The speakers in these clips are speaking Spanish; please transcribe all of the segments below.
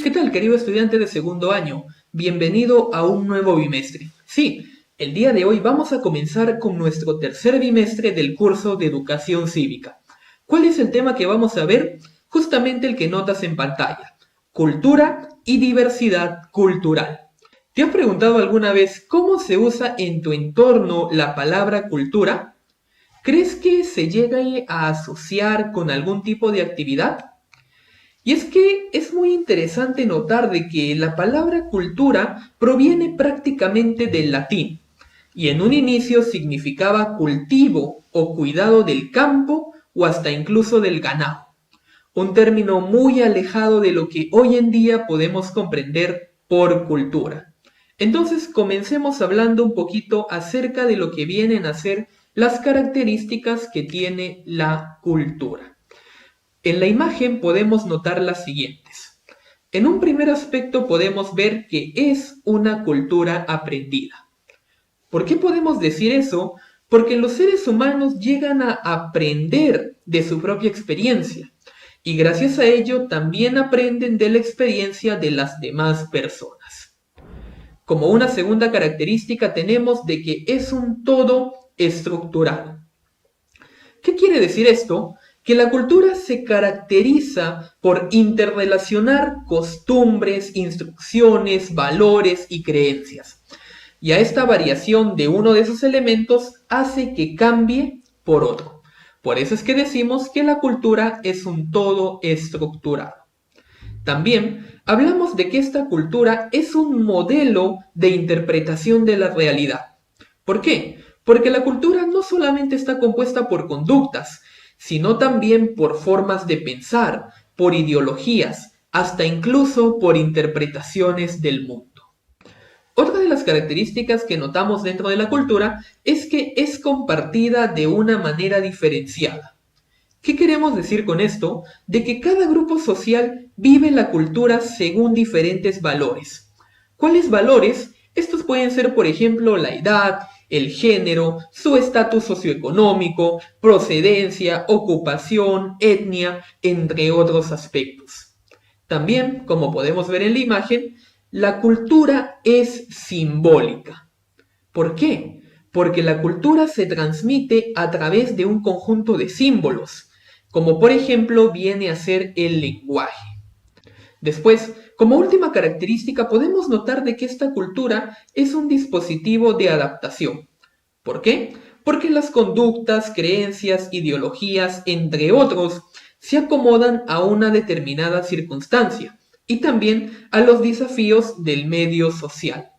¿Qué tal, querido estudiante de segundo año? Bienvenido a un nuevo bimestre. Sí, el día de hoy vamos a comenzar con nuestro tercer bimestre del curso de Educación Cívica. ¿Cuál es el tema que vamos a ver? Justamente el que notas en pantalla: cultura y diversidad cultural. ¿Te has preguntado alguna vez cómo se usa en tu entorno la palabra cultura? ¿Crees que se llegue a asociar con algún tipo de actividad? Y es que es muy interesante notar de que la palabra cultura proviene prácticamente del latín, y en un inicio significaba cultivo o cuidado del campo o hasta incluso del ganado, un término muy alejado de lo que hoy en día podemos comprender por cultura. Entonces comencemos hablando un poquito acerca de lo que vienen a ser las características que tiene la cultura. En la imagen podemos notar las siguientes. En un primer aspecto podemos ver que es una cultura aprendida. ¿Por qué podemos decir eso? Porque los seres humanos llegan a aprender de su propia experiencia y gracias a ello también aprenden de la experiencia de las demás personas. Como una segunda característica tenemos de que es un todo estructurado. ¿Qué quiere decir esto? Que la cultura se caracteriza por interrelacionar costumbres, instrucciones, valores y creencias. Y a esta variación de uno de esos elementos hace que cambie por otro. Por eso es que decimos que la cultura es un todo estructurado. También hablamos de que esta cultura es un modelo de interpretación de la realidad. ¿Por qué? Porque la cultura no solamente está compuesta por conductas, sino también por formas de pensar, por ideologías, hasta incluso por interpretaciones del mundo. Otra de las características que notamos dentro de la cultura es que es compartida de una manera diferenciada. ¿Qué queremos decir con esto? De que cada grupo social vive la cultura según diferentes valores. ¿Cuáles valores? Estos pueden ser, por ejemplo, la edad, el género, su estatus socioeconómico, procedencia, ocupación, etnia, entre otros aspectos. También, como podemos ver en la imagen, la cultura es simbólica. ¿Por qué? Porque la cultura se transmite a través de un conjunto de símbolos, como por ejemplo viene a ser el lenguaje. Después, como última característica, podemos notar de que esta cultura es un dispositivo de adaptación. ¿Por qué? Porque las conductas, creencias, ideologías, entre otros, se acomodan a una determinada circunstancia y también a los desafíos del medio social.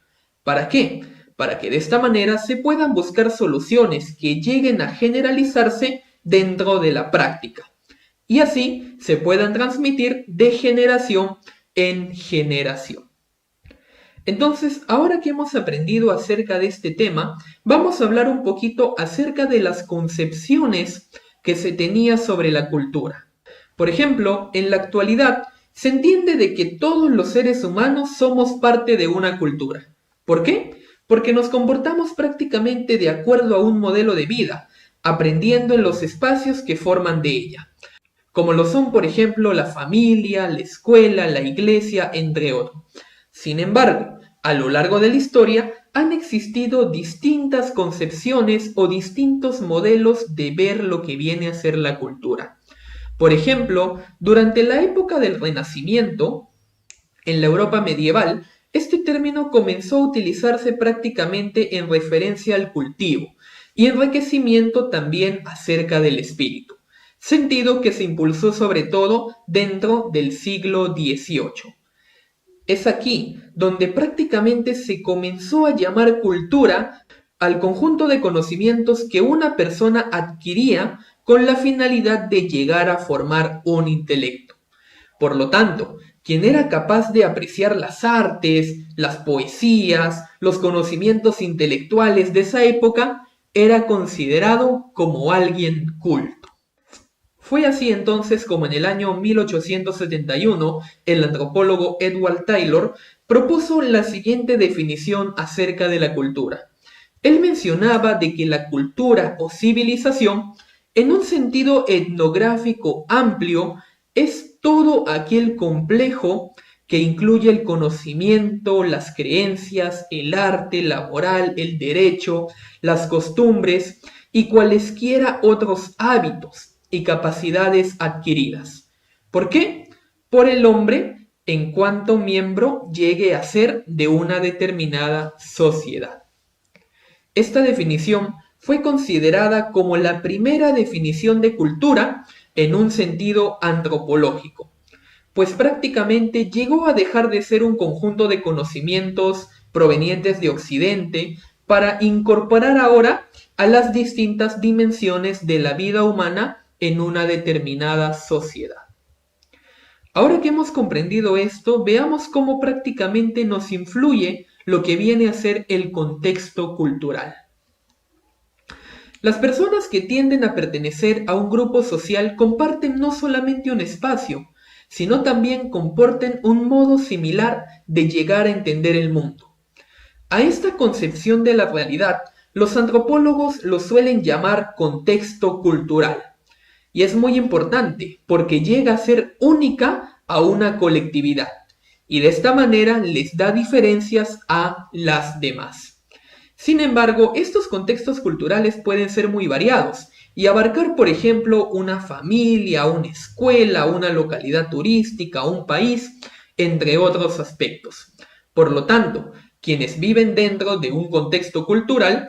¿Para qué? Para que de esta manera se puedan buscar soluciones que lleguen a generalizarse dentro de la práctica y así se puedan transmitir de generación en generación. Entonces, ahora que hemos aprendido acerca de este tema, vamos a hablar un poquito acerca de las concepciones que se tenía sobre la cultura. Por ejemplo, en la actualidad se entiende de que todos los seres humanos somos parte de una cultura. ¿Por qué? Porque nos comportamos prácticamente de acuerdo a un modelo de vida, aprendiendo en los espacios que forman de ella, como lo son, por ejemplo, la familia, la escuela, la iglesia, entre otros. Sin embargo, a lo largo de la historia han existido distintas concepciones o distintos modelos de ver lo que viene a ser la cultura. Por ejemplo, durante la época del Renacimiento, en la Europa medieval, este término comenzó a utilizarse prácticamente en referencia al cultivo y enriquecimiento también acerca del espíritu, sentido que se impulsó sobre todo dentro del siglo XVIII. Es aquí donde prácticamente se comenzó a llamar cultura al conjunto de conocimientos que una persona adquiría con la finalidad de llegar a formar un intelecto. Por lo tanto, quien era capaz de apreciar las artes, las poesías, los conocimientos intelectuales de esa época, era considerado como alguien culto. Fue así entonces como en el año 1871 el antropólogo Edward Taylor propuso la siguiente definición acerca de la cultura. Él mencionaba de que la cultura o civilización, en un sentido etnográfico amplio, es todo aquel complejo que incluye el conocimiento, las creencias, el arte, la moral, el derecho, las costumbres y cualesquiera otros hábitos y capacidades adquiridas. ¿Por qué? Por el hombre en cuanto miembro llegue a ser de una determinada sociedad. Esta definición fue considerada como la primera definición de cultura en un sentido antropológico, pues prácticamente llegó a dejar de ser un conjunto de conocimientos provenientes de Occidente para incorporar ahora a las distintas dimensiones de la vida humana en una determinada sociedad. Ahora que hemos comprendido esto, veamos cómo prácticamente nos influye lo que viene a ser el contexto cultural. Las personas que tienden a pertenecer a un grupo social comparten no solamente un espacio, sino también comparten un modo similar de llegar a entender el mundo. A esta concepción de la realidad, los antropólogos lo suelen llamar contexto cultural. Y es muy importante porque llega a ser única a una colectividad y de esta manera les da diferencias a las demás. Sin embargo, estos contextos culturales pueden ser muy variados y abarcar, por ejemplo, una familia, una escuela, una localidad turística, un país, entre otros aspectos. Por lo tanto, quienes viven dentro de un contexto cultural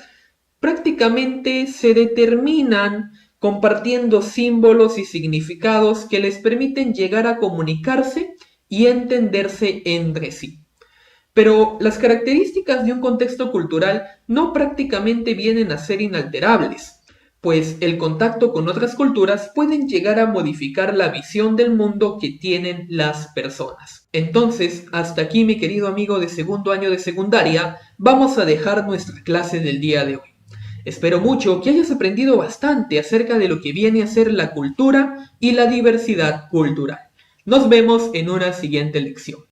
prácticamente se determinan compartiendo símbolos y significados que les permiten llegar a comunicarse y entenderse entre sí. Pero las características de un contexto cultural no prácticamente vienen a ser inalterables, pues el contacto con otras culturas pueden llegar a modificar la visión del mundo que tienen las personas. Entonces, hasta aquí, mi querido amigo de segundo año de secundaria, vamos a dejar nuestra clase del día de hoy. Espero mucho que hayas aprendido bastante acerca de lo que viene a ser la cultura y la diversidad cultural. Nos vemos en una siguiente lección.